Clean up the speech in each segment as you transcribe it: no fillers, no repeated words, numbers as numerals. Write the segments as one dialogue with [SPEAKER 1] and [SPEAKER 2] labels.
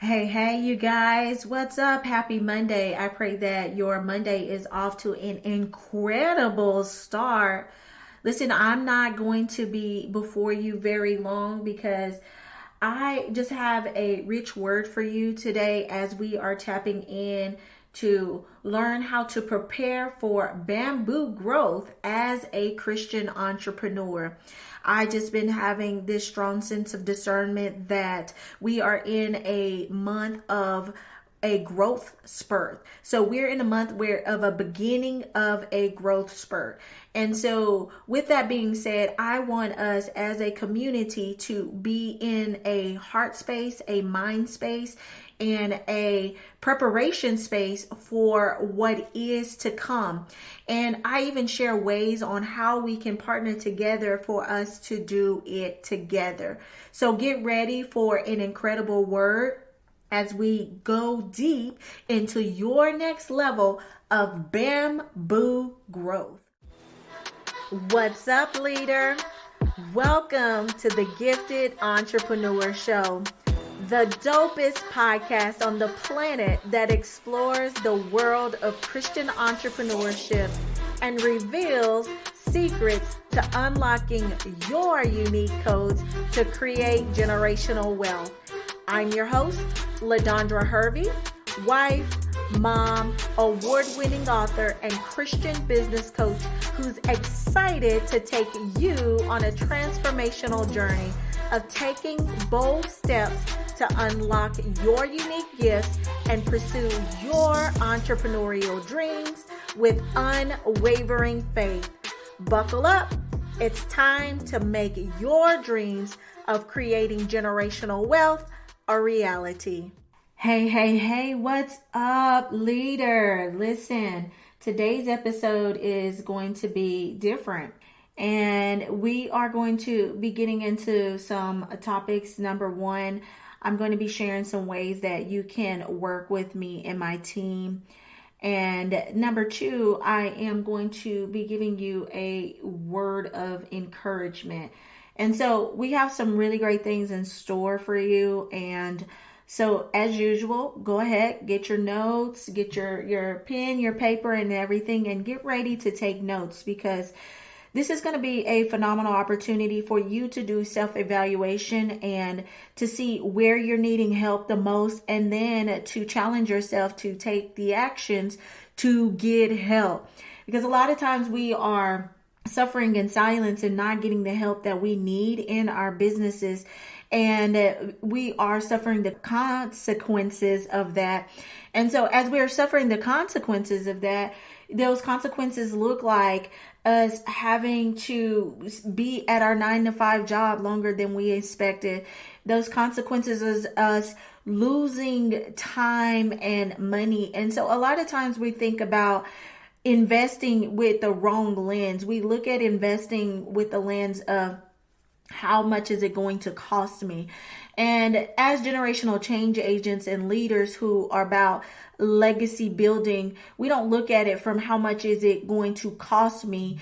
[SPEAKER 1] Hey, you guys, what's up? Happy Monday. I pray that your Monday is off to an incredible start. Listen, I'm not going to be before you very long because I just have a rich word for you today as we are tapping in to learn how to prepare for bamboo growth as a Christian entrepreneur. I just been having this strong sense of discernment that we are in a month of a growth spurt. So we're in a month where of a beginning of a growth spurt. And so with that being said, I want us as a community to be in a heart space, a mind space, and a preparation space for what is to come. And I even share ways on how we can partner together for us to do it together. So get ready for an incredible word as we go deep into your next level of bamboo growth. What's up, leader? Welcome to the Gifted Entrepreneur Show, the dopest podcast on the planet that explores the world of Christian entrepreneurship and reveals secrets to unlocking your unique codes to create generational wealth. I'm your host, LaDondra Hervey, wife, mom, award-winning author, and Christian business coach who's excited to take you on a transformational journey of taking bold steps to unlock your unique gifts and pursue your entrepreneurial dreams with unwavering faith. Buckle up. It's time to make your dreams of creating generational wealth a reality. Hey, what's up, leader? Listen, today's episode is going to be different. And we are going to be getting into some topics. Number one, I'm going to be sharing some ways that you can work with me and my team. And number two, I am going to be giving you a word of encouragement. And so we have some really great things in store for you. And so as usual, go ahead, get your notes, get your pen, your paper and everything, and get ready to take notes because this is going to be a phenomenal opportunity for you to do self-evaluation and to see where you're needing help the most, and then to challenge yourself to take the actions to get help. Because a lot of times we are suffering in silence and not getting the help that we need in our businesses. And we are suffering the consequences of that. And so as we are suffering the consequences of that, those consequences look like us having to be at our 9-to-5 job longer than we expected. Those consequences is us losing time and money. And so a lot of times we think about investing with the wrong lens. We look at investing with the lens of how much is it going to cost me? And as generational change agents and leaders who are about legacy building, we don't look at it from how much is it going to cost me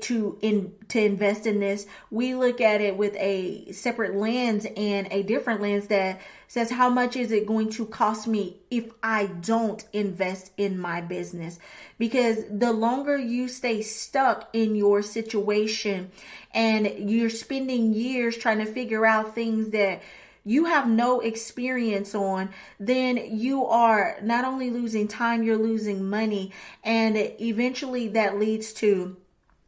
[SPEAKER 1] to invest in this. We look at it with a separate lens and a different lens that says how much is it going to cost me if I don't invest in my business? Because the longer you stay stuck in your situation and you're spending years trying to figure out things that you have no experience on, then you are not only losing time, you're losing money. And eventually that leads to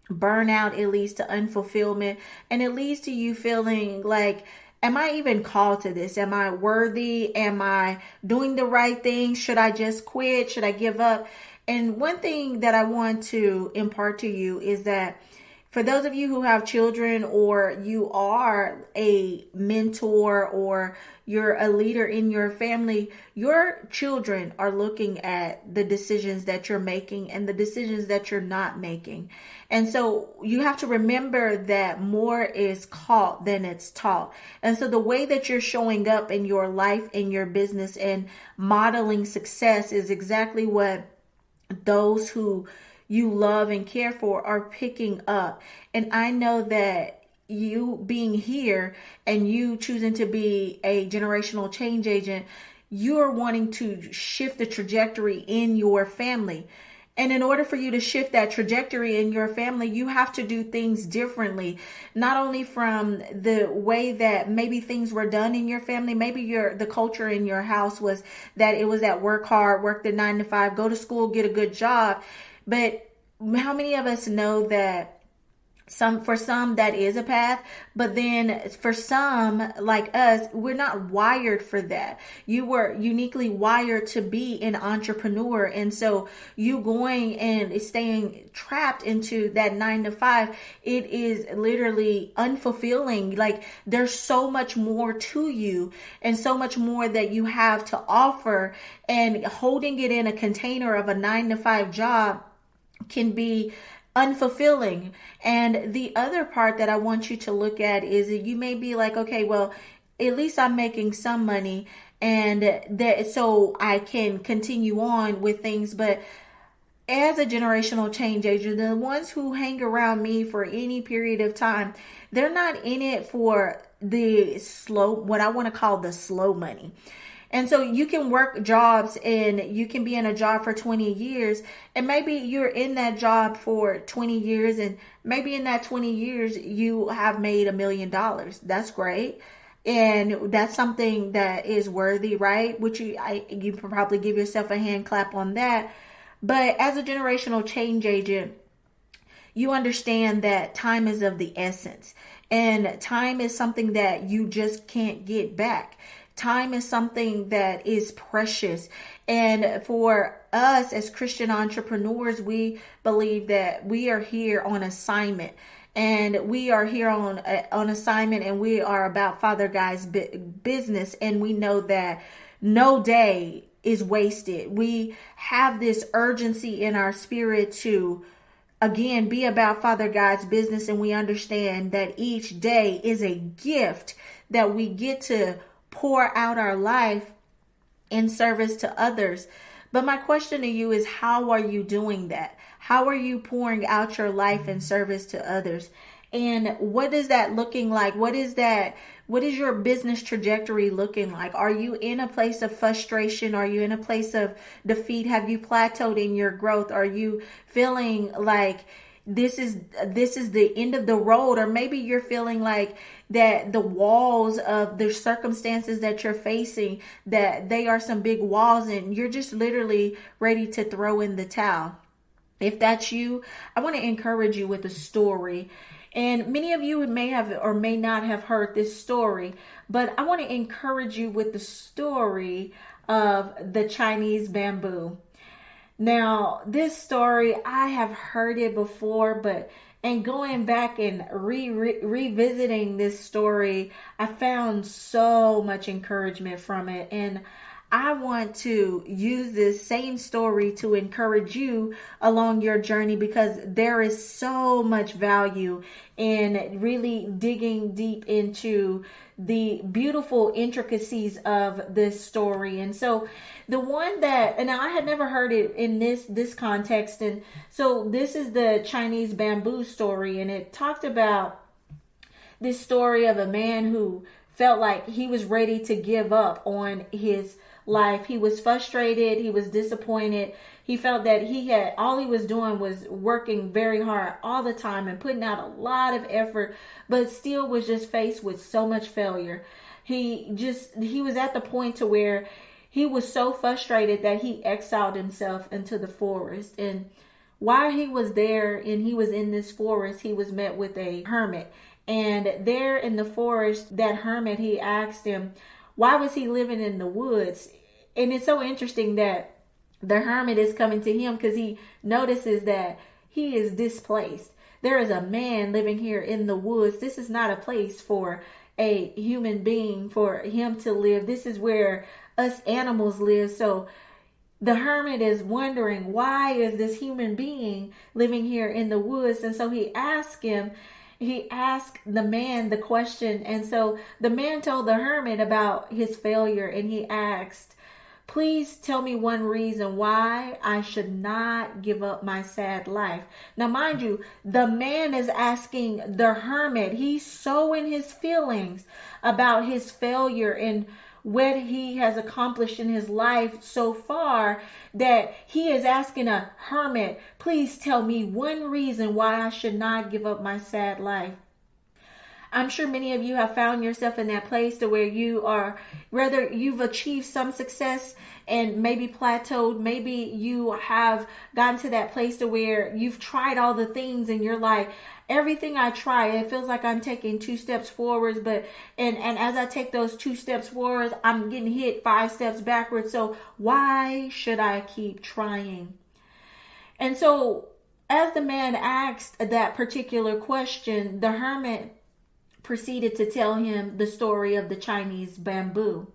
[SPEAKER 1] burnout, it leads to unfulfillment, and it leads to you feeling like, am I even called to this? Am I worthy? Am I doing the right thing? Should I just quit? Should I give up? And one thing that I want to impart to you is that for those of you who have children, or you are a mentor, or you're a leader in your family, your children are looking at the decisions that you're making and the decisions that you're not making. And so you have to remember that more is caught than it's taught. And so the way that you're showing up in your life, in your business, and modeling success is exactly what those who you love and care for are picking up. And I know that you being here and you choosing to be a generational change agent, you're wanting to shift the trajectory in your family. And in order for you to shift that trajectory in your family, you have to do things differently. Not only from the way that maybe things were done in your family, maybe the culture in your house was that it was that work hard, work the 9 to 5, go to school, get a good job. But how many of us know that for some that is a path, but then for some like us, we're not wired for that. You were uniquely wired to be an entrepreneur, and so you going and staying trapped into that 9 to 5, it is literally unfulfilling. Like, there's so much more to you and so much more that you have to offer, and holding it in a container of a 9 to 5 job can be unfulfilling. And the other part that I want you to look at is that you may be like, okay, well, at least I'm making some money, and that so I can continue on with things. But as a generational change agent, the ones who hang around me for any period of time, they're not in it for the slow, what I want to call the slow money. And so you can work jobs and you can be in a job for 20 years, and maybe you're in that job for 20 years, and maybe in that 20 years you have made $1 million. That's great. And that's something that is worthy, right? Which you can probably give yourself a hand clap on that. But as a generational change agent, you understand that time is of the essence, and time is something that you just can't get back. Time is something that is precious. And for us as Christian entrepreneurs, we believe that we are here on assignment. And we are here on assignment, and we are about Father God's business. And we know that no day is wasted. We have this urgency in our spirit to, again, be about Father God's business. And we understand that each day is a gift that we get to pour out our life in service to others. But my question to you is, how are you doing that? How are you pouring out your life in service to others? And what is that looking like? What is your business trajectory looking like? Are you in a place of frustration? Are you in a place of defeat? Have you plateaued in your growth? Are you feeling like this is the end of the road? Or maybe you're feeling like that the walls of the circumstances that you're facing, that they are some big walls, and you're just literally ready to throw in the towel. If that's you, I want to encourage you with a story. And many of you may have or may not have heard this story, but I want to encourage you with the story of the Chinese bamboo. Now, this story, I have heard it before, and going back and revisiting this story, I found so much encouragement from it. And I want to use this same story to encourage you along your journey, because there is so much value in really digging deep into the beautiful intricacies of this story. And so the one that, and I had never heard it in this context. And so this is the Chinese bamboo story. And it talked about this story of a man who felt like he was ready to give up on his life. He was frustrated. He was disappointed. He felt that all he was doing was working very hard all the time and putting out a lot of effort, but still was just faced with so much failure. He was at the point to where he was so frustrated that he exiled himself into the forest. And while he was there and he was in this forest, he was met with a hermit. And there in the forest, that hermit, he asked him, why was he living in the woods? And it's so interesting that the hermit is coming to him because he notices that he is displaced. There is a man living here in the woods. This is not a place for a human being, for him to live. This is where us animals live. So the hermit is wondering, why is this human being living here in the woods? And so he asked the man the question. And so the man told the hermit about his failure, and he asked, Please tell me one reason why I should not give up my sad life. Now, mind you, the man is asking the hermit. He's so in his feelings about his failure and what he has accomplished in his life so far that he is asking a hermit, please tell me one reason why I should not give up my sad life. I'm sure many of you have found yourself in that place to where you are, whether you've achieved some success and maybe plateaued, maybe you have gotten to that place to where you've tried all the things and you're like, everything I try, it feels like I'm taking 2 steps forwards, but and as I take those 2 steps forwards, I'm getting hit 5 steps backwards. So why should I keep trying? And so as the man asked that particular question, the hermit proceeded to tell him the story of the Chinese bamboo.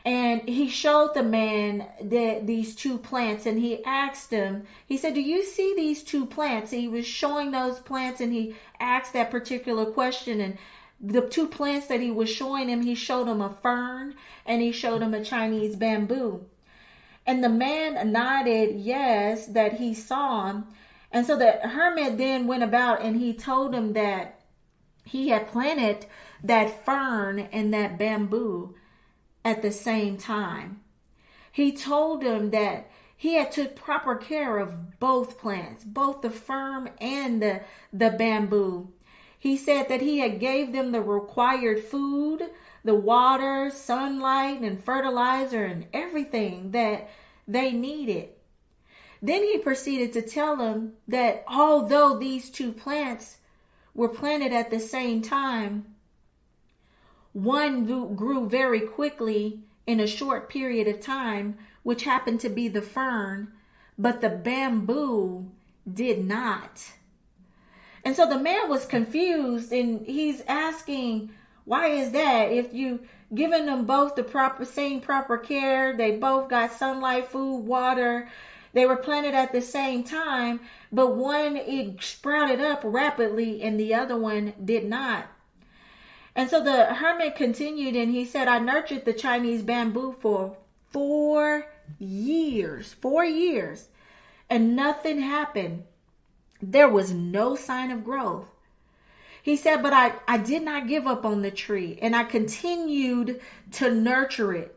[SPEAKER 1] And he showed the man these 2 plants, and he asked him, he said, do you see these 2 plants? And he was showing those plants, and he asked that particular question. And the 2 plants that he was showing him, he showed him a fern and he showed him a Chinese bamboo. And the man nodded yes, that he saw him. And so the hermit then went about and he told him that he had planted that fern and that bamboo at the same time. He told him that he had took proper care of both plants, both the fern and the bamboo. He said that he had gave them the required food, the water, sunlight, and fertilizer, and everything that they needed. Then he proceeded to tell him that although these 2 plants were planted at the same time, one grew very quickly in a short period of time, which happened to be the fern, but the bamboo did not. And so the man was confused, and he's asking, why is that? If you given them both the proper care, they both got sunlight, food, water, they were planted at the same time, but one, it sprouted up rapidly and the other one did not. And so the hermit continued and he said, I nurtured the Chinese bamboo for 4 years, and nothing happened. There was no sign of growth. He said, but I did not give up on the tree, and I continued to nurture it.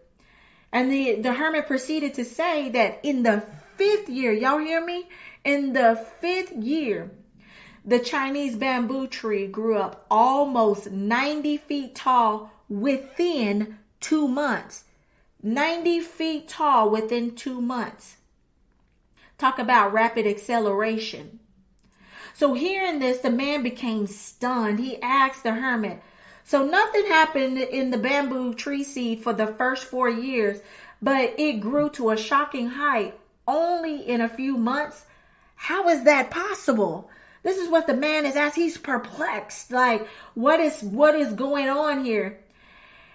[SPEAKER 1] And the hermit proceeded to say that in the 5th year, y'all hear me? In the 5th year, the Chinese bamboo tree grew up almost 90 feet tall within 2 months. 90 feet tall within 2 months. Talk about rapid acceleration. So hearing this, the man became stunned. He asked the hermit, so nothing happened in the bamboo tree seed for the first 4 years, but it grew to a shocking height only in a few months? How is that possible? This is what the man is asking. He's perplexed. Like, what is going on here?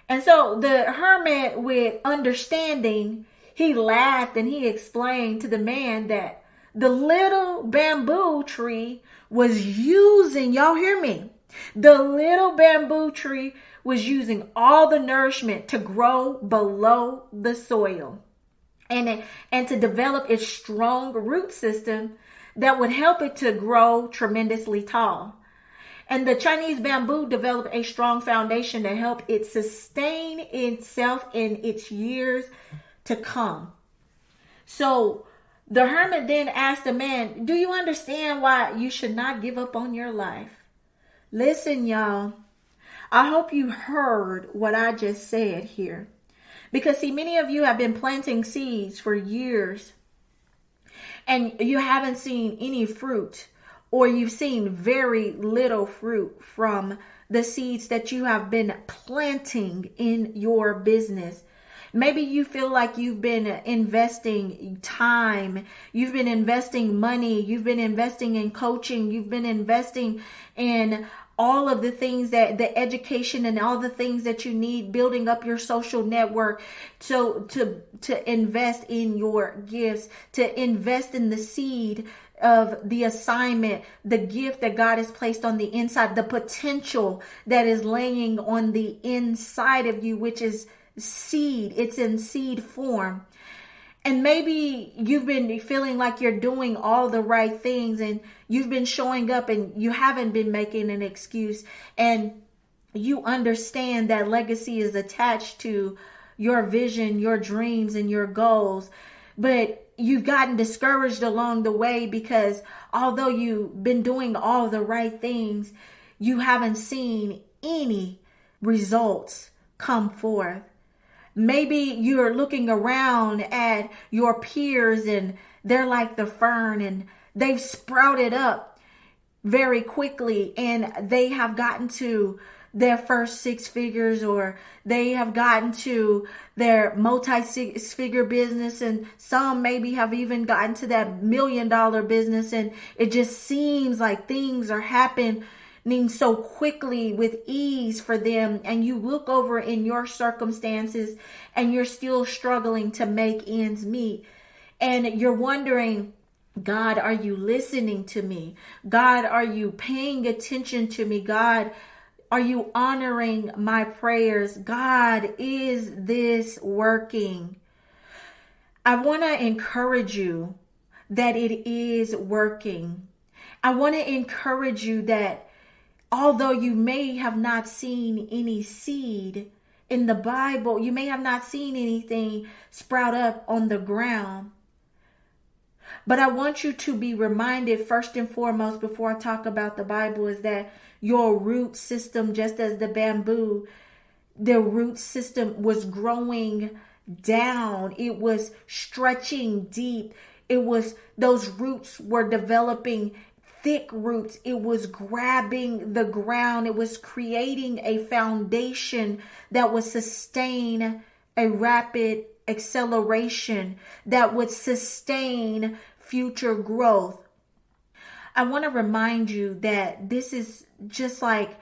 [SPEAKER 1] And so the hermit, with understanding, he laughed and he explained to the man that the little bamboo tree was using, y'all hear me? The little bamboo tree was using all the nourishment to grow below the soil and to develop its strong root system that would help it to grow tremendously tall. And the Chinese bamboo developed a strong foundation to help it sustain itself in its years to come. So the hermit then asked the man, do you understand why you should not give up on your life? Listen, y'all, I hope you heard what I just said here. Because see, many of you have been planting seeds for years and you haven't seen any fruit, or you've seen very little fruit from the seeds that you have been planting in your business. Maybe you feel like you've been investing time, you've been investing money, you've been investing in coaching, you've been investing in all of the things that the education and all the things that you need, building up your social network, so to invest in your gifts, to invest in the seed of the assignment, the gift that God has placed on the inside, the potential that is laying on the inside of you, which is seed. It's in seed form. And maybe you've been feeling like you're doing all the right things and you've been showing up and you haven't been making an excuse. And you understand that legacy is attached to your vision, your dreams, and your goals. But you've gotten discouraged along the way because although you've been doing all the right things, you haven't seen any results come forth. Maybe you're looking around at your peers and they're like the fern and they've sprouted up very quickly and they have gotten to their first six figures, or they have gotten to their multi-six-figure business, and some maybe have even gotten to that $1 million business, and it just seems like things are happening so quickly with ease for them, and you look over in your circumstances and you're still struggling to make ends meet, and you're wondering, God, are you listening to me? God, are you paying attention to me? God, are you honoring my prayers? God, is this working? I want to encourage you that it is working. I want to encourage you that although you may have not seen any seed in the Bible, you may have not seen anything sprout up on the ground, but I want you to be reminded first and foremost before I talk about the Bible is that your root system, just as the bamboo, the root system was growing down. It was stretching deep. Those roots were developing thick roots. It was grabbing the ground. It was creating a foundation that would sustain a rapid acceleration, that would sustain future growth. I want to remind you that this is just like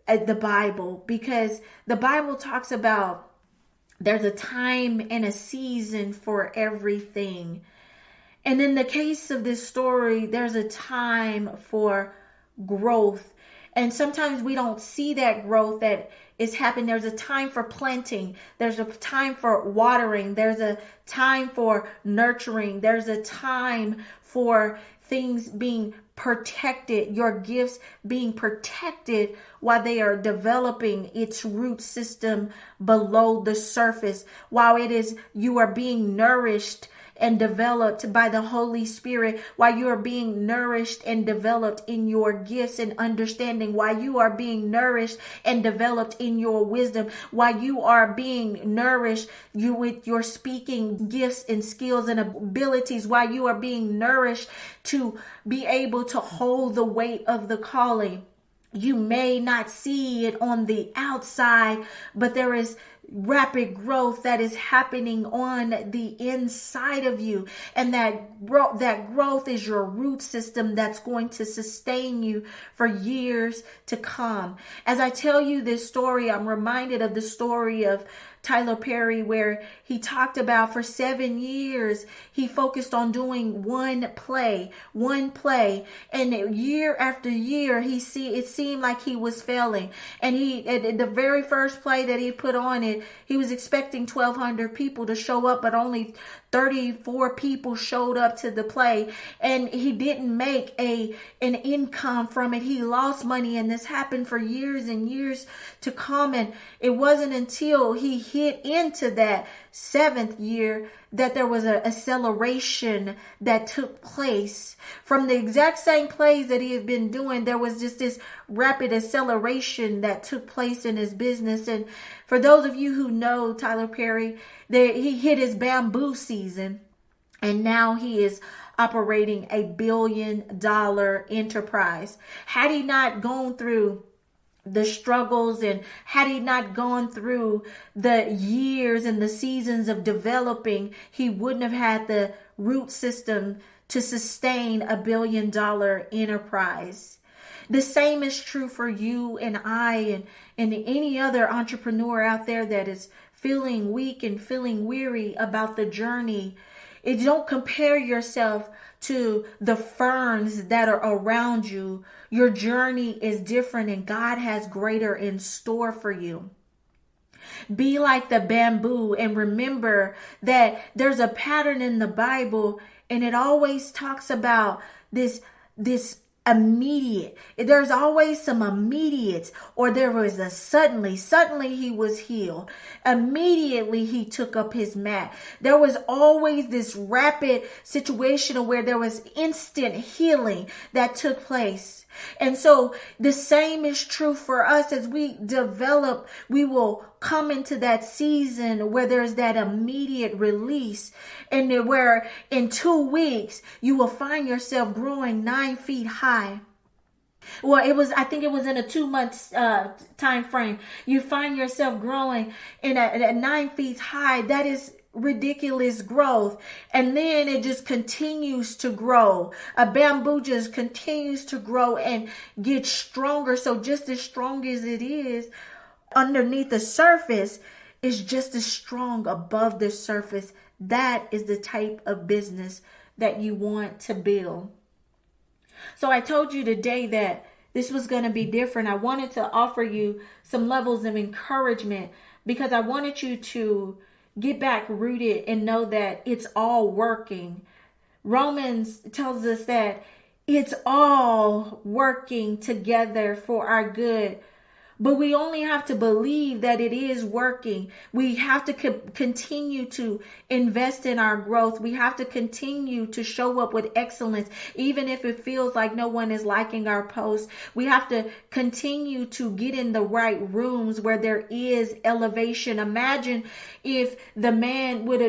[SPEAKER 1] the Bible, because the Bible talks about there's a time and a season for everything. And in the case of this story, there's a time for growth. And sometimes we don't see that growth that is happening. There's a time for planting. There's a time for watering. There's a time for nurturing. There's a time for things being protected, your gifts being protected while they are developing its root system below the surface, while you are being nourished and developed by the Holy Spirit, while you are being nourished and developed in your gifts and understanding, while you are being nourished and developed in your wisdom, while you are being nourished with your speaking gifts and skills and abilities, while you are being nourished to be able to hold the weight of the calling. You may not see it on the outside, but there is rapid growth that is happening on the inside of you, and that growth is your root system that's going to sustain you for years to come. As I tell you this story, I'm reminded of the story of Tyler Perry, where he talked about for 7 years, he focused on doing one play. And year after year, it seemed like he was failing. And the very first play that he put on it, he was expecting 1,200 people to show up, but only 34 people showed up to the play, and he didn't make an income from it. He lost money, and this happened for years and years to come. And it wasn't until he hit into that 7th year that there was an acceleration that took place from the exact same plays that he had been doing. There was just this rapid acceleration that took place in his business. And for those of you who know Tyler Perry, he hit his bamboo season, and now he is operating $1 billion enterprise. Had he not gone through the struggles, and had he not gone through the years and the seasons of developing, he wouldn't have had the root system to sustain $1 billion enterprise. The same is true for you and I and any other entrepreneur out there that is feeling weak and feeling weary about the journey. Don't compare yourself to the ferns that are around you. Your journey is different, and God has greater in store for you. Be like the bamboo, and remember that there's a pattern in the Bible, and it always talks about this immediate. There's always some immediates, or there was a suddenly he was healed. Immediately he took up his mat. There was always this rapid situation where there was instant healing that took place. And so the same is true for us. As we develop, we will come into that season where there's that immediate release, and where in 2 weeks you will find yourself growing 9 feet high. Well, I think it was in a 2 months time frame. You find yourself growing at 9 feet high. That is ridiculous growth. And then it just continues to grow. A bamboo just continues to grow and get stronger. So just as strong as it is underneath the surface, is just as strong above the surface. That is the type of business that you want to build. So I told you today that this was going to be different. I wanted to offer you some levels of encouragement because I wanted you to get back rooted and know that it's all working. Romans tells us that it's all working together for our good. But we only have to believe that it is working. We have to continue to invest in our growth. We have to continue to show up with excellence, even if it feels like no one is liking our posts. We have to continue to get in the right rooms where there is elevation. Imagine if the hermit would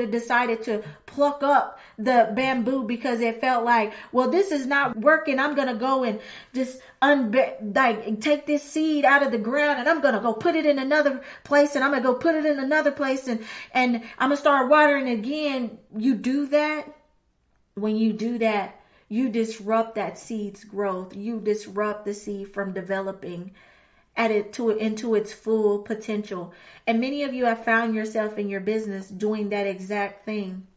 [SPEAKER 1] have decided to pluck up the bamboo because it felt like, well, this is not working. I'm going to go and just take this seed out of the ground, and I'm going to go put it in another place, and I'm going to go put it in another place, and I'm going to start watering again. You do that. When you do that, you disrupt that seed's growth. You disrupt the seed from developing into its full potential. And many of you have found yourself in your business doing that exact thing.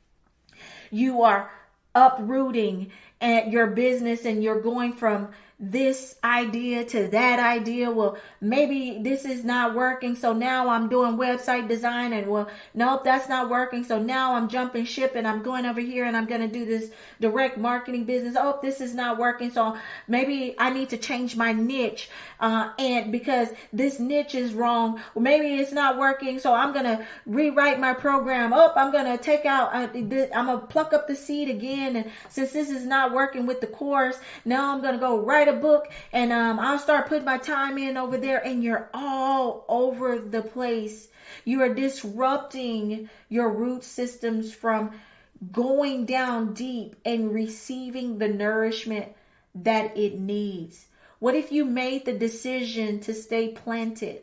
[SPEAKER 1] You are uprooting at your business, and you're going from this idea to that idea. Well, maybe this is not working, so now I'm doing website design, and well, nope, that's not working, so now I'm jumping ship and I'm going over here and I'm going to do this direct marketing business. Oh, this is not working, so maybe I need to change my niche, and because this niche is wrong, or maybe it's not working, so I'm going to rewrite my program. Oh, I'm going to take out I'm going to pluck up the seed again, and since this is not working with the course, now I'm going to go write a book, and I'll start putting my time in over there, and you're all over the place. You are disrupting your root systems from going down deep and receiving the nourishment that it needs. What if you made the decision to stay planted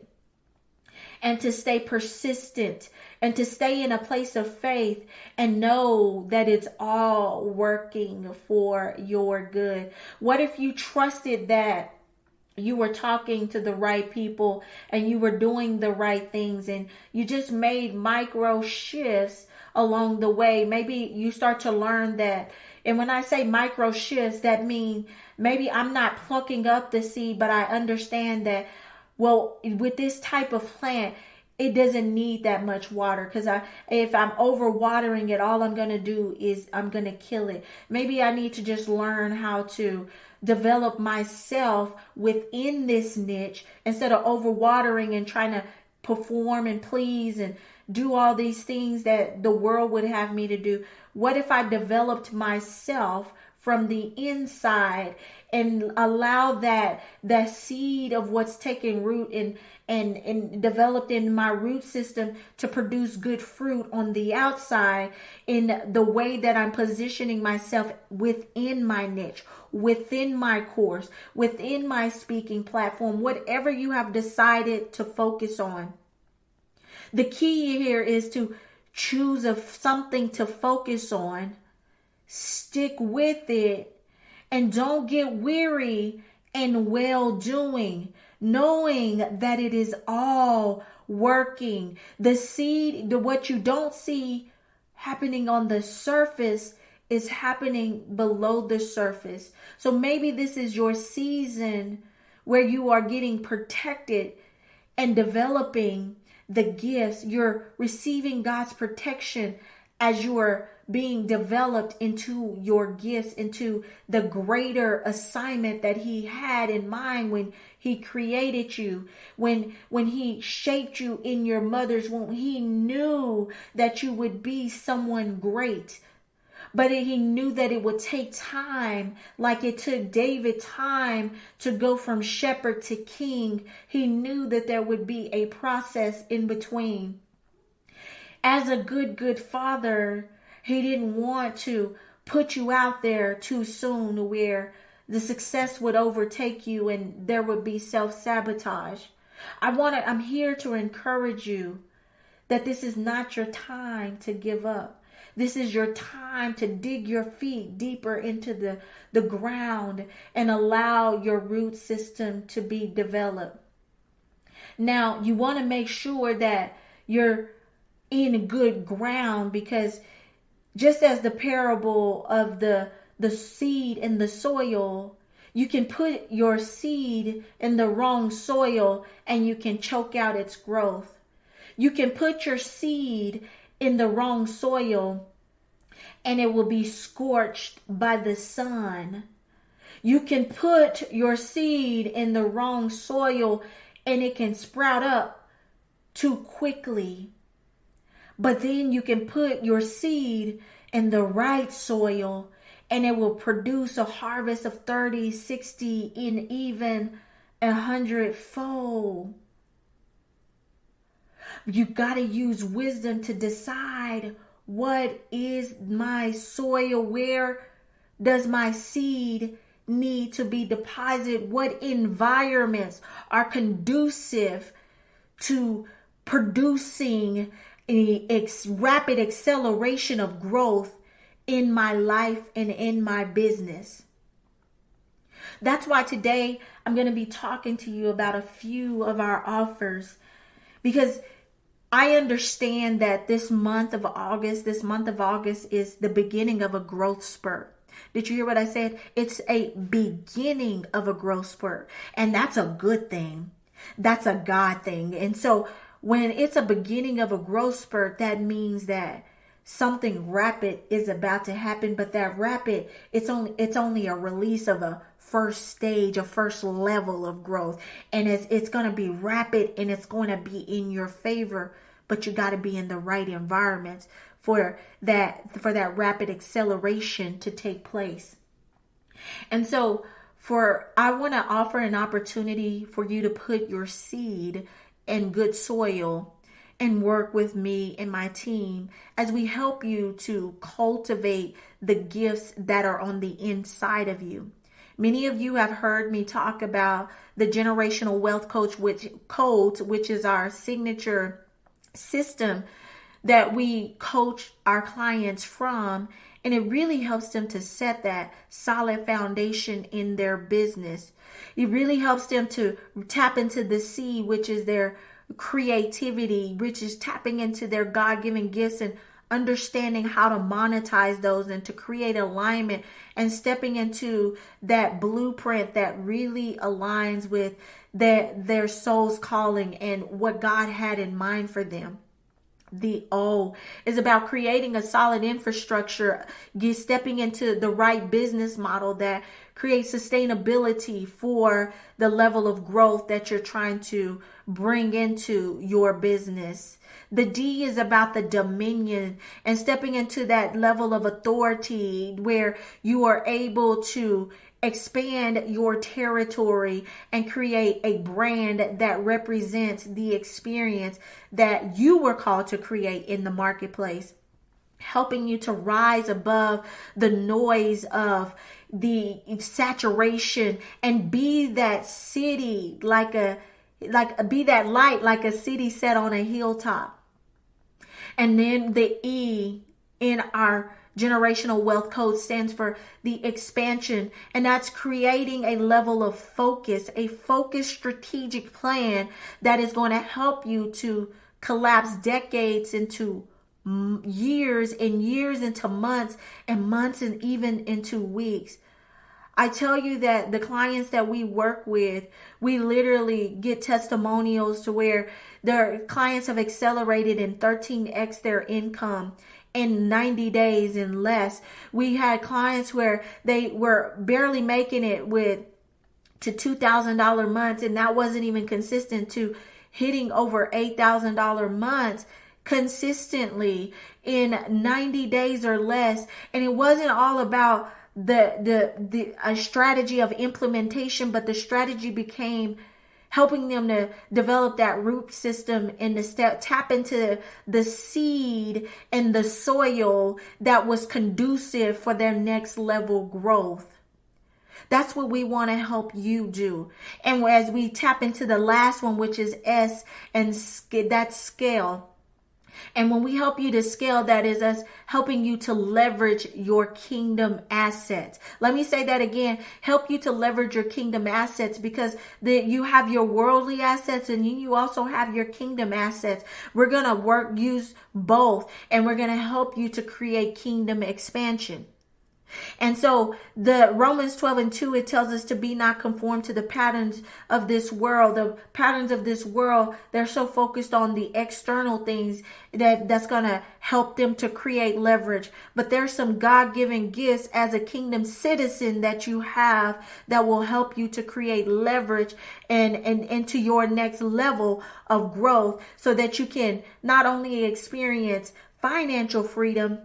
[SPEAKER 1] and to stay persistent and to stay in a place of faith and know that it's all working for your good? What if you trusted that you were talking to the right people and you were doing the right things, and you just made micro shifts along the way? Maybe you start to learn that. And when I say micro shifts, that means maybe I'm not plucking up the seed, but I understand that, well, with this type of plant, it doesn't need that much water, because if I'm over watering it, all I'm going to do is I'm going to kill it. Maybe I need to just learn how to develop myself within this niche instead of over watering and trying to perform and please and do all these things that the world would have me to do. What if I developed myself from the inside and allow that seed of what's taking root and developed in my root system to produce good fruit on the outside, in the way that I'm positioning myself within my niche, within my course, within my speaking platform, whatever you have decided to focus on. The key here is to choose something to focus on, stick with it, and don't get weary in well-doing, knowing that it is all working. The seed, what you don't see happening on the surface is happening below the surface. So maybe this is your season where you are getting protected and developing the gifts. You're receiving God's protection as you are being developed into your gifts, into the greater assignment that He had in mind when He created you, when He shaped you in your mother's womb. He knew that you would be someone great. But He knew that it would take time, like it took David time to go from shepherd to king. He knew that there would be a process in between. As a good father, He didn't want to put you out there too soon where the success would overtake you and there would be self-sabotage. I'm here to encourage you that this is not your time to give up. This is your time to dig your feet deeper into the ground and allow your root system to be developed. Now, you want to make sure that you're in good ground, because just as the parable of the seed in the soil, you can put your seed in the wrong soil and you can choke out its growth. You can put your seed in the wrong soil and it will be scorched by the sun. You can put your seed in the wrong soil and it can sprout up too quickly. But then you can put your seed in the right soil and it will produce a harvest of 30, 60, and even 100-fold. You got to use wisdom to decide, what is my soil? Where does my seed need to be deposited? What environments are conducive to producing a rapid acceleration of growth in my life and in my business? That's why today I'm going to be talking to you about a few of our offers, because I understand that this month of August is the beginning of a growth spurt. Did you hear what I said? It's a beginning of a growth spurt, and that's a good thing. That's a God thing. And so when it's a beginning of a growth spurt, that means that something rapid is about to happen. But that rapid, it's only a release of a first stage, a first level of growth. And it's going to be rapid and it's going to be in your favor. But you got to be in the right environments for that rapid acceleration to take place. And so I want to offer an opportunity for you to put your seed in good soil and work with me and my team as we help you to cultivate the gifts that are on the inside of you. Many of you have heard me talk about the generational wealth codes, which is our signature system that we coach our clients from, and it really helps them to set that solid foundation in their business. It really helps them to tap into the C, which is their creativity, which is tapping into their God-given gifts and understanding how to monetize those and to create alignment and stepping into that blueprint that really aligns with their soul's calling and what God had in mind for them. The O is about creating a solid infrastructure, stepping into the right business model that creates sustainability for the level of growth that you're trying to bring into your business. The D is about the dominion and stepping into that level of authority where you are able to expand your territory and create a brand that represents the experience that you were called to create in the marketplace, helping you to rise above the noise of the saturation and be that city be that light like a city set on a hilltop. And then the E in our generational wealth code stands for the expansion, and that's creating a level of focus, a focused strategic plan that is going to help you to collapse decades into years and years into months and months and even into weeks. I tell you that the clients that we work with, we literally get testimonials to where their clients have accelerated and 13x their income in 90 days and less. We had clients where they were barely making it to $2,000 months, and that wasn't even consistent, to hitting over $8,000 months consistently in 90 days or less. And it wasn't all about a strategy of implementation, but the strategy became helping them to develop that root system and to tap into the seed and the soil that was conducive for their next level growth. That's what we want to help you do. And as we tap into the last one, which is S, and that's scale. And when we help you to scale, that is us helping you to leverage your kingdom assets. Let me say that again, help you to leverage your kingdom assets, because you have your worldly assets and you also have your kingdom assets. We're going to use both, and we're going to help you to create kingdom expansion. And so the Romans 12:2, it tells us to be not conformed to the patterns of this world. The patterns of this world, they're so focused on the external things that's going to help them to create leverage. But there's some God-given gifts as a kingdom citizen that you have that will help you to create leverage and into your next level of growth, so that you can not only experience financial freedom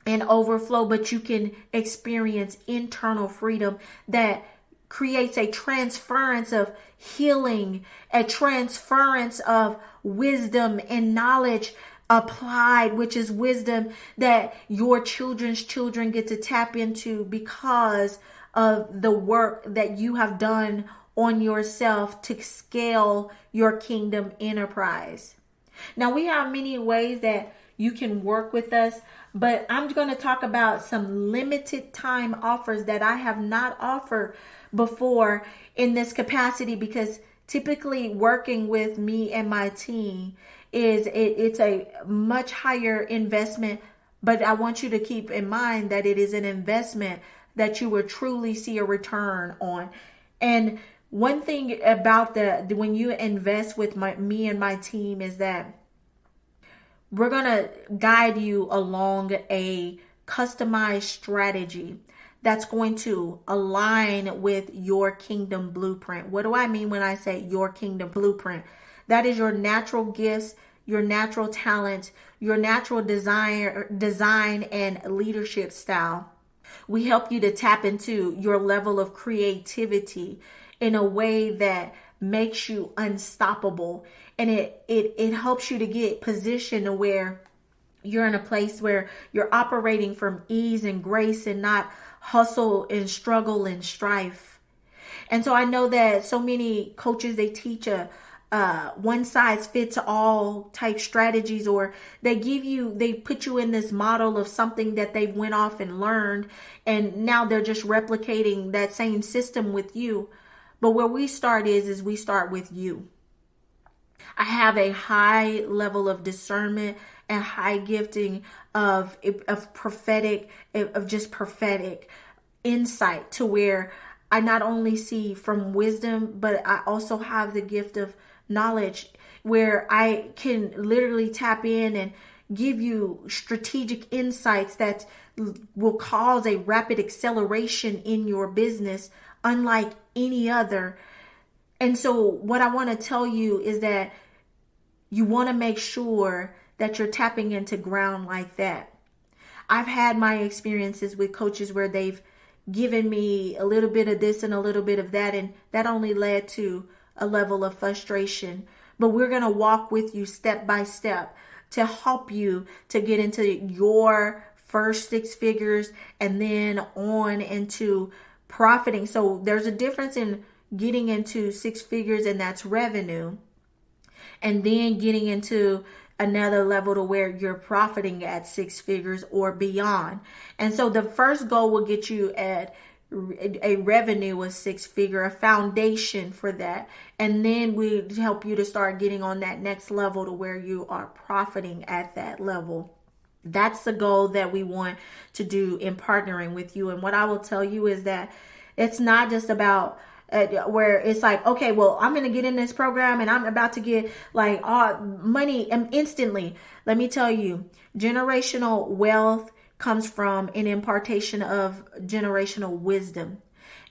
[SPEAKER 1] and overflow, but you can experience internal freedom that creates a transference of healing, a transference of wisdom and knowledge applied, which is wisdom that your children's children get to tap into because of the work that you have done on yourself to scale your kingdom enterprise. Now, we have many ways that you can work with us, but I'm going to talk about some limited time offers that I have not offered before in this capacity, because typically working with me and my team it's a much higher investment, but I want you to keep in mind that it is an investment that you will truly see a return on. And one thing about when you invest with me and my team is that we're going to guide you along a customized strategy that's going to align with your kingdom blueprint. What do I mean when I say your kingdom blueprint? That is your natural gifts, your natural talent, your natural design and leadership style. We help you to tap into your level of creativity in a way that makes you unstoppable. And it helps you to get positioned where you're in a place where you're operating from ease and grace and not hustle and struggle and strife. And so I know that so many coaches, they teach a one size fits all type strategies, or they put you in this model of something that they went off and learned, and now they're just replicating that same system with you. But where we start is we start with you. I have a high level of discernment and high gifting of prophetic insight, to where I not only see from wisdom, but I also have the gift of knowledge, where I can literally tap in and give you strategic insights that will cause a rapid acceleration in your business unlike any other. And so what I want to tell you is that you want to make sure that you're tapping into ground like that. I've had my experiences with coaches where they've given me a little bit of this and a little bit of that, and that only led to a level of frustration. But we're going to walk with you step by step to help you to get into your first 6 figures and then on into profiting. So there's a difference in getting into 6 figures, and that's revenue, and then getting into another level to where you're profiting at 6 figures or beyond. And so the first goal will get you at a revenue of 6 figure, a foundation for that. And then we help you to start getting on that next level to where you are profiting at that level. That's the goal that we want to do in partnering with you. And what I will tell you is that It's not just about where it's like, okay, well, I'm going to get in this program and I'm about to get like all money instantly. Let me tell you, generational wealth comes from an impartation of generational wisdom.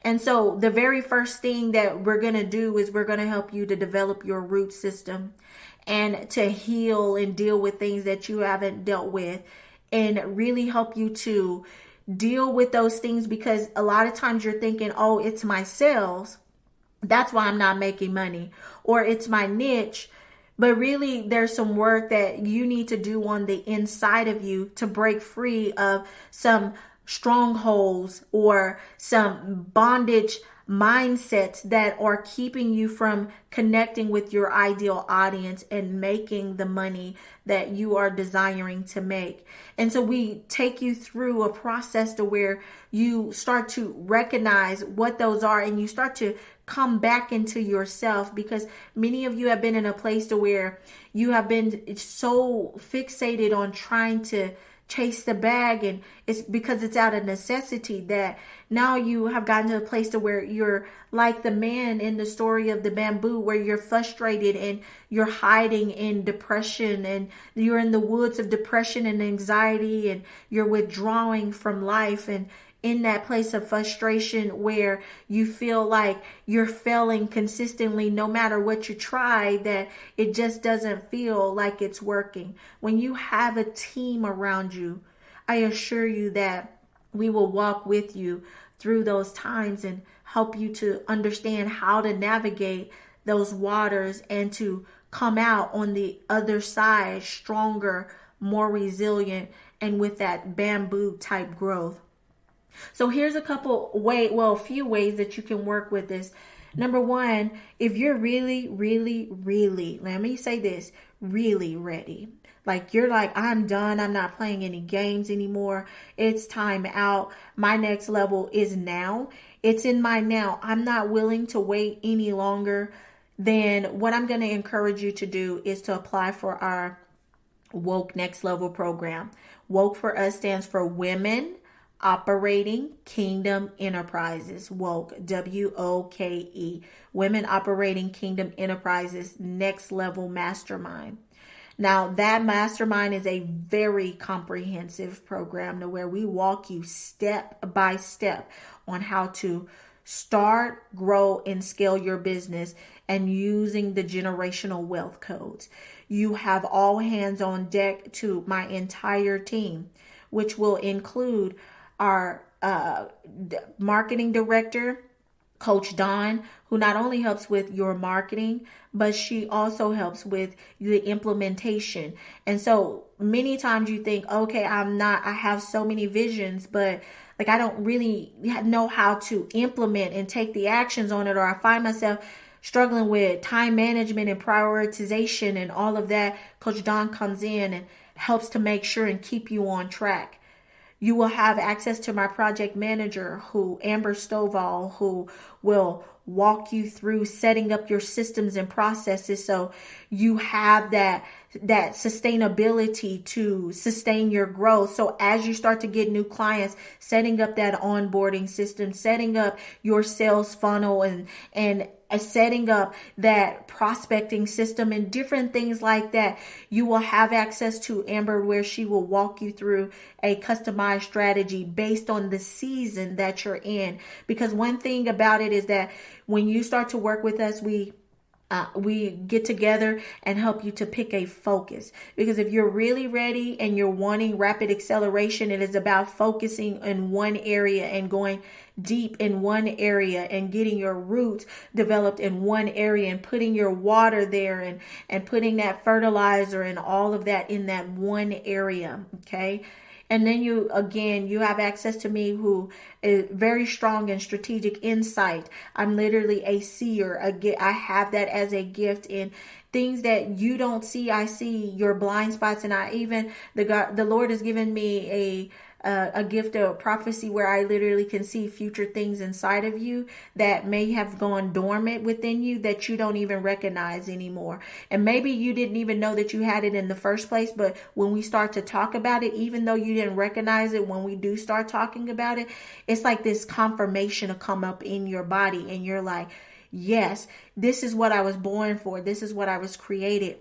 [SPEAKER 1] And so the very first thing that we're going to do is we're going to help you to develop your root system and to heal and deal with things that you haven't dealt with, and really help you to deal with those things, because a lot of times you're thinking, oh, it's my sales, that's why I'm not making money, or it's my niche. But really, there's some work that you need to do on the inside of you to break free of some strongholds or some bondage mindsets that are keeping you from connecting with your ideal audience and making the money that you are desiring to make. And so we take you through a process to where you start to recognize what those are, and you start to come back into yourself, because many of you have been in a place to where you have been so fixated on trying to chase the bag, and it's because it's out of necessity that now you have gotten to a place to where you're like the man in the story of the bamboo, where you're frustrated and you're hiding in depression, and you're in the woods of depression and anxiety, and you're withdrawing from life, and in that place of frustration where you feel like you're failing consistently no matter what you try, that it just doesn't feel like it's working. When you have a team around you, I assure you that we will walk with you through those times and help you to understand how to navigate those waters and to come out on the other side stronger, more resilient, and with that bamboo type growth. So here's a few ways that you can work with this. Number one, if you're really, let me say this, really ready. Like you're like, I'm done. I'm not playing any games anymore. It's time out. My next level is now. It's in my now. I'm not willing to wait any longer. Then what I'm going to encourage you to do is to apply for our Woke Next Level program. Woke for us stands for Women Operating Kingdom Enterprises. Woke, WOKE. Women Operating Kingdom Enterprises Next Level Mastermind. Now, that mastermind is a very comprehensive program to where we walk you step by step on how to start, grow, and scale your business, and using the generational wealth codes. You have all hands on deck to my entire team, which will include our marketing director, Coach Dawn, who not only helps with your marketing, but she also helps with the implementation. And so many times you think, okay, I have so many visions, but like I don't really know how to implement and take the actions on it, or I find myself struggling with time management and prioritization and all of that. Coach Dawn comes in and helps to make sure and keep you on track. You will have access to my project manager, Amber Stovall, who will walk you through setting up your systems and processes so you have that sustainability to sustain your growth. So as you start to get new clients, setting up that onboarding system, setting up your sales funnel, and setting up that prospecting system and different things like that, you will have access to Amber, where she will walk you through a customized strategy based on the season that you're in. Because one thing about it is that when you start to work with us, we get together and help you to pick a focus. Because if you're really ready and you're wanting rapid acceleration, it is about focusing in one area and going deep in one area and getting your roots developed in one area and putting your water there and putting that fertilizer and all of that in that one area. Okay. And then you have access to me, who is very strong in strategic insight. I'm literally a seer. I have that as a gift in things that you don't see. I see your blind spots, and the Lord has given me a gift of prophecy where I literally can see future things inside of you that may have gone dormant within you that you don't even recognize anymore. And maybe you didn't even know that you had it in the first place, but when we start to talk about it, even though you didn't recognize it, when we do start talking about it, it's like this confirmation to come up in your body, and you're like, yes, this is what I was born for. This is what I was created.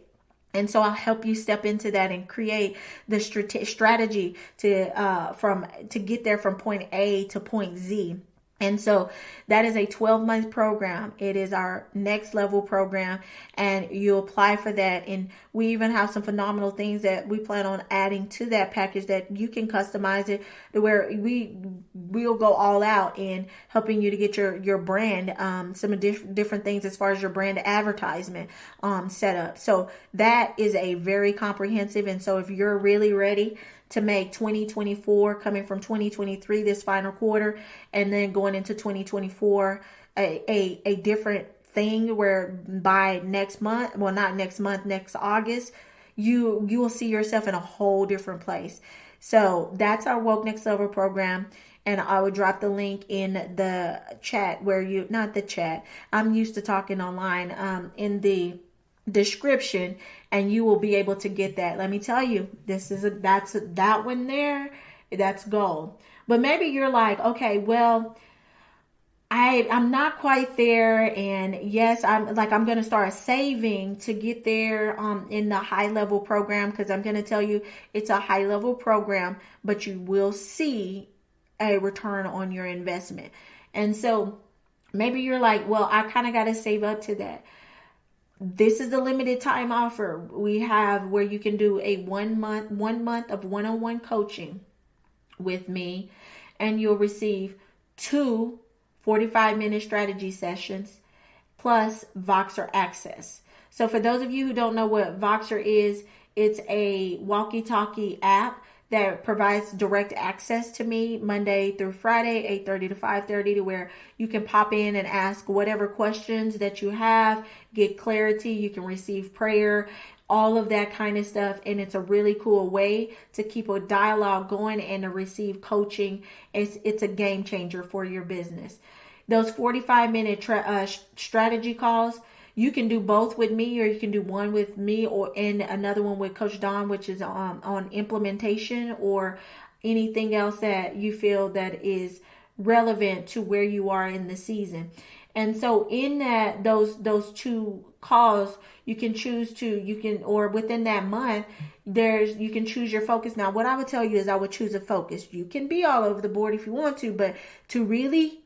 [SPEAKER 1] And so I'll help you step into that and create the strategy to get there from point A to point Z. And so that is a 12-month program. It is our next level program, and you apply for that. And we even have some phenomenal things that we plan on adding to that package that you can customize it to where we'll go all out in helping you to get your brand, some different things as far as your brand advertisement set up. So that is a very comprehensive. And so if you're really ready to make 2024, coming from 2023, this final quarter, and then going into 2024, a different thing where by next month, well, not next month, next August, you will see yourself in a whole different place. So that's our Woke Next Level program. And I will drop the link in the chat not the chat, I'm used to talking online, in the description, and you will be able to get that. Let me tell you, that one there, that's gold. But maybe you're like, okay, well, I'm not quite there, and yes, I'm going to start saving to get there in the high level program, because I'm going to tell you it's a high level program, but you will see a return on your investment. And so maybe you're like, well, I kind of got to save up to that. This is the limited time offer we have where you can do a 1 month of one-on-one coaching with me, and you'll receive 2 45-minute strategy sessions plus Voxer Access. So for those of you who don't know what Voxer is, it's a walkie-talkie app that provides direct access to me Monday through Friday, 8:30 to 5:30, to where you can pop in and ask whatever questions that you have, get clarity, you can receive prayer, all of that kind of stuff. And it's a really cool way to keep a dialogue going and to receive coaching. It's a game changer for your business. Those 45-minute strategy calls, you can do both with me, or you can do one with me and another one with Coach Dawn, which is on implementation or anything else that you feel that is relevant to where you are in the season. And so in those 2 calls, you can choose or within that month, you can choose your focus. Now, what I would tell you is I would choose a focus. You can be all over the board if you want to, but to really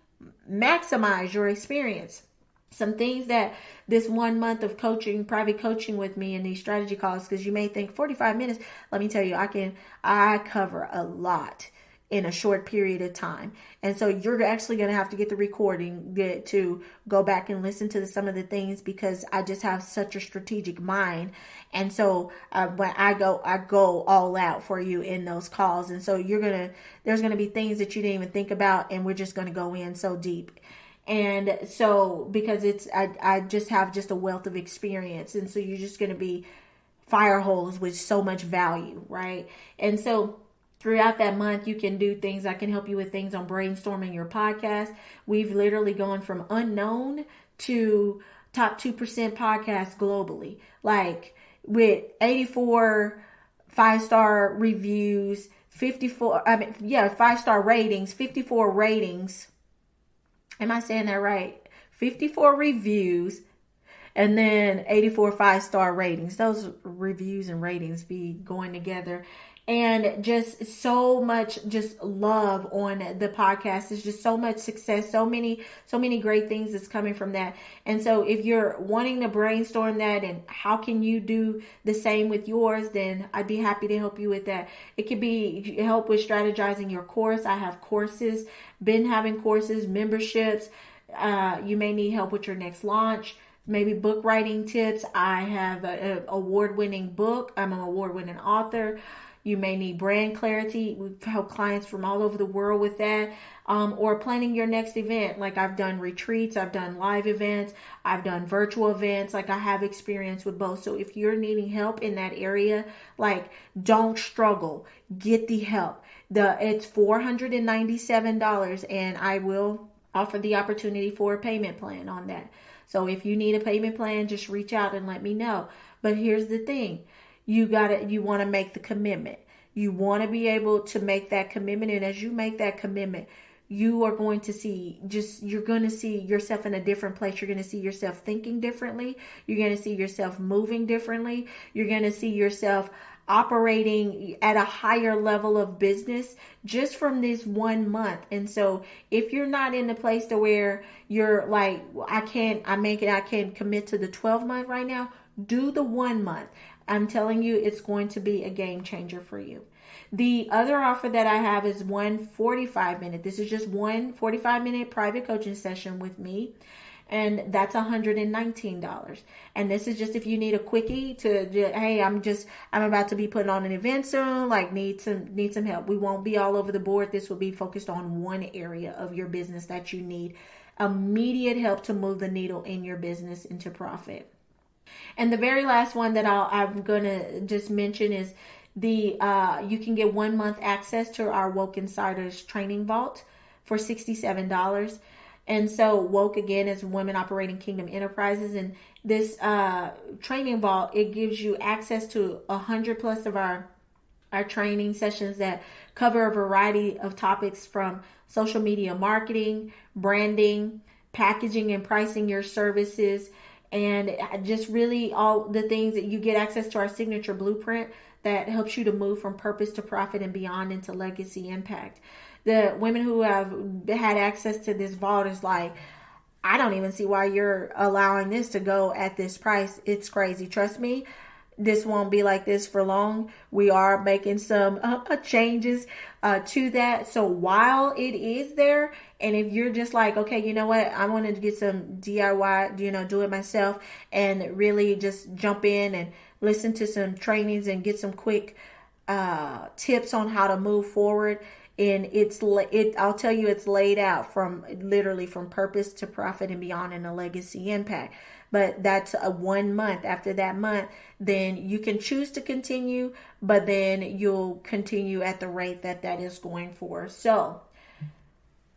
[SPEAKER 1] maximize your experience, some things that this 1 month of coaching, private coaching with me and these strategy calls, because you may think 45 minutes, let me tell you, I cover a lot in a short period of time. And so you're actually going to have to get the recording to go back and listen to some of the things, because I just have such a strategic mind. And so when I go all out for you in those calls. And so there's going to be things that you didn't even think about, and we're just going to go in so deep. And so, because I just have a wealth of experience. And so you're just going to be fire holes with so much value, right? And so throughout that month, you can do things. I can help you with things on brainstorming your podcast. We've literally gone from unknown to top 2% podcasts globally, like with 84 5-star reviews, 5-star ratings, 54 ratings. Am I saying that right? 54 reviews, and then 84 5-star ratings. Those reviews and ratings be going together. And just so much love on the podcast. There's just so much success, so many great things that's coming from that. And so if you're wanting to brainstorm that and how can you do the same with yours, then I'd be happy to help you with that. It could be help with strategizing your course. I have courses, been having courses, memberships. You may need help with your next launch. Maybe book writing tips. I have an award-winning book. I'm an award-winning author. You may need brand clarity. We help clients from all over the world with that. Or planning your next event. Like I've done retreats, I've done live events, I've done virtual events. Like I have experience with both. So if you're needing help in that area, like don't struggle. Get the help. It's $497, and I will offer the opportunity for a payment plan on that. So if you need a payment plan, just reach out and let me know. But here's the thing. You want to make the commitment. You want to be able to make that commitment. And as you make that commitment, you are going to see you're going to see yourself in a different place. You're going to see yourself thinking differently. You're going to see yourself moving differently. You're going to see yourself operating at a higher level of business just from this 1 month. And so if you're not in the place to where you're like, I can't commit to the 12 month right now, do the 1 month. I'm telling you, it's going to be a game changer for you. The other offer that I have is 145-minute. This is just 145-minute private coaching session with me. And that's $119. And this is just if you need a quickie to, hey, I'm about to be putting on an event soon, like need some help. We won't be all over the board. This will be focused on one area of your business that you need immediate help to move the needle in your business into profit. And the very last one that I'm going to just mention is you can get 1 month access to our Woke Insiders Training Vault for $67. And so Woke, again, is Women Operating Kingdom Enterprises. And this training vault, it gives you access to 100 plus of our training sessions that cover a variety of topics from social media marketing, branding, packaging and pricing your services, and just really all the things that you get access to our signature blueprint that helps you to move from purpose to profit and beyond into legacy impact. The women who have had access to this vault is like, I don't even see why you're allowing this to go at this price. It's crazy. Trust me, this won't be like this for long. We are making some changes to that. So while it is there, and if you're just like, okay, you know what, I wanted to get some DIY, do it myself, and really just jump in and listen to some trainings and get some quick tips on how to move forward. And I'll tell you, it's laid out from purpose to profit and beyond in a legacy impact. But that's a 1 month. After that month, then you can choose to continue, but then you'll continue at the rate that is going for. So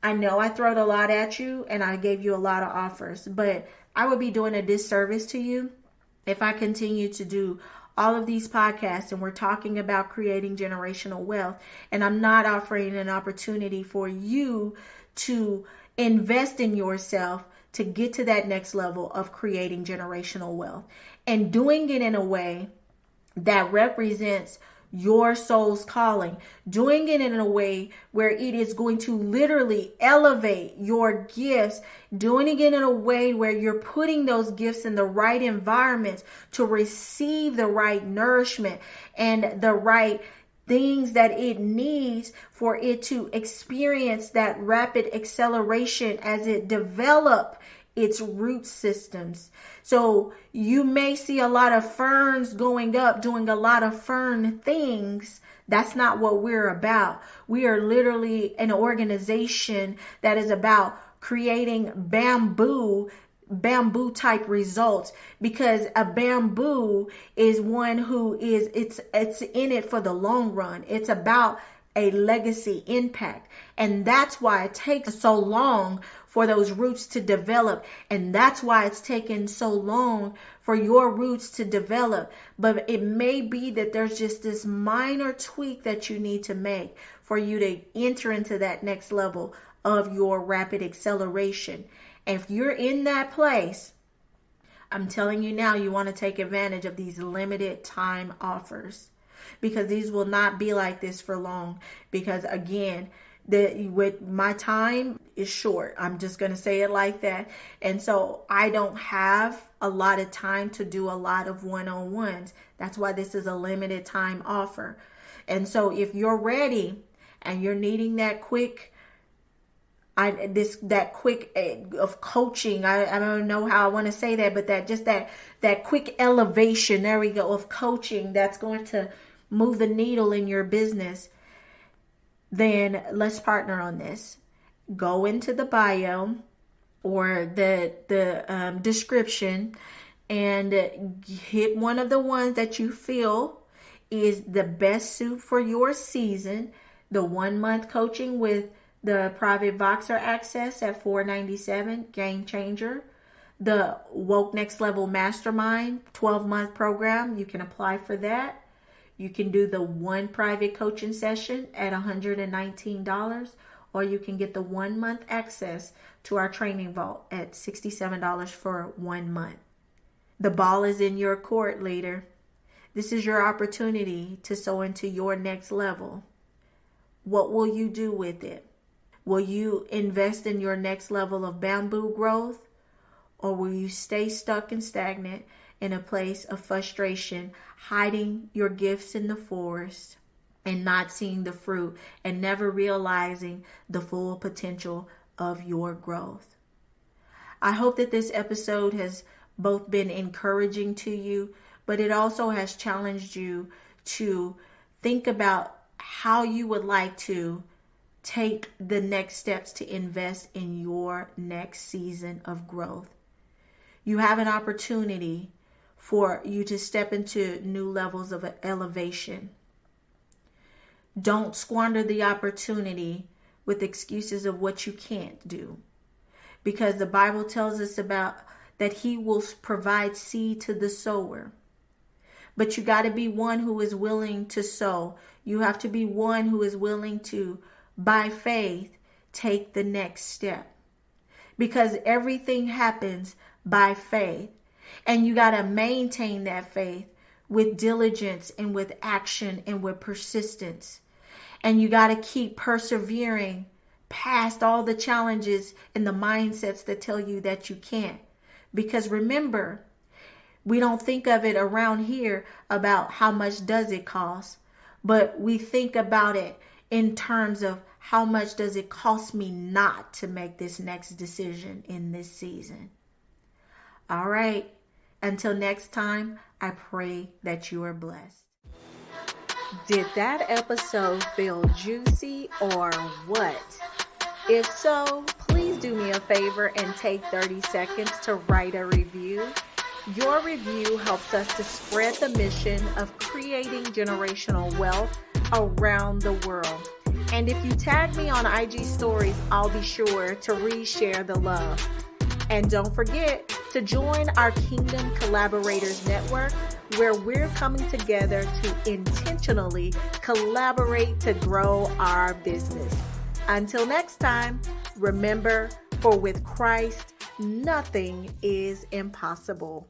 [SPEAKER 1] I know I throwed a lot at you and I gave you a lot of offers, but I would be doing a disservice to you if I continue to do all of these podcasts and we're talking about creating generational wealth, and I'm not offering an opportunity for you to invest in yourself to get to that next level of creating generational wealth, and doing it in a way that represents your soul's calling, doing it in a way where it is going to literally elevate your gifts, doing it in a way where you're putting those gifts in the right environments to receive the right nourishment and the right things that it needs for it to experience that rapid acceleration as it develops its root systems. So you may see a lot of ferns going up, doing a lot of fern things. That's not what we're about. We are literally an organization that is about creating bamboo type results, because a bamboo is one who is, it's in it for the long run. It's about a legacy impact. And that's why it takes so long for those roots to develop. And that's why it's taken so long for your roots to develop. But it may be that there's just this minor tweak that you need to make for you to enter into that next level of your rapid acceleration. And if you're in that place, I'm telling you now, you want to take advantage of these limited time offers, because these will not be like this for long. Because again, with my time is short. I'm just going to say it like that. And so I don't have a lot of time to do a lot of one-on-ones. That's why this is a limited time offer. And so if you're ready and you're needing that quick of coaching, I don't know how I want to say that, but that quick elevation, there we go, of coaching that's going to move the needle in your business, then let's partner on this. Go into the bio or the description and hit one of the ones that you feel is the best suit for your season. The 1 month coaching with the private Voxer Access at $497, game changer. The Woke Next Level Mastermind 12-month program, you can apply for that. You can do the 1 private coaching session at $119, or you can get the 1 month access to our training vault at $67 for 1 month. The ball is in your court, leader. This is your opportunity to sow into your next level. What will you do with it? Will you invest in your next level of bamboo growth? Or will you stay stuck and stagnant in a place of frustration, hiding your gifts in the forest and not seeing the fruit and never realizing the full potential of your growth? I hope that this episode has both been encouraging to you, but it also has challenged you to think about how you would like to take the next steps to invest in your next season of growth. You have an opportunity for you to step into new levels of elevation. Don't squander the opportunity with excuses of what you can't do, because the Bible tells us about that He will provide seed to the sower. But you got to be one who is willing to sow. You have to be one who is willing to, by faith, take the next step, because everything happens by faith. And you got to maintain that faith with diligence and with action and with persistence. And you got to keep persevering past all the challenges and the mindsets that tell you that you can't. Because remember, we don't think of it around here about how much does it cost, but we think about it in terms of how much does it cost me not to make this next decision in this season. All right. Until next time, I pray that you are blessed. Did that episode feel juicy or what? If so, please do me a favor and take 30 seconds to write a review. Your review helps us to spread the mission of creating generational wealth around the world. And if you tag me on IG stories, I'll be sure to reshare the love. And don't forget to join our Kingdom Collaborators Network, where we're coming together to intentionally collaborate to grow our business. Until next time, remember, for with Christ, nothing is impossible.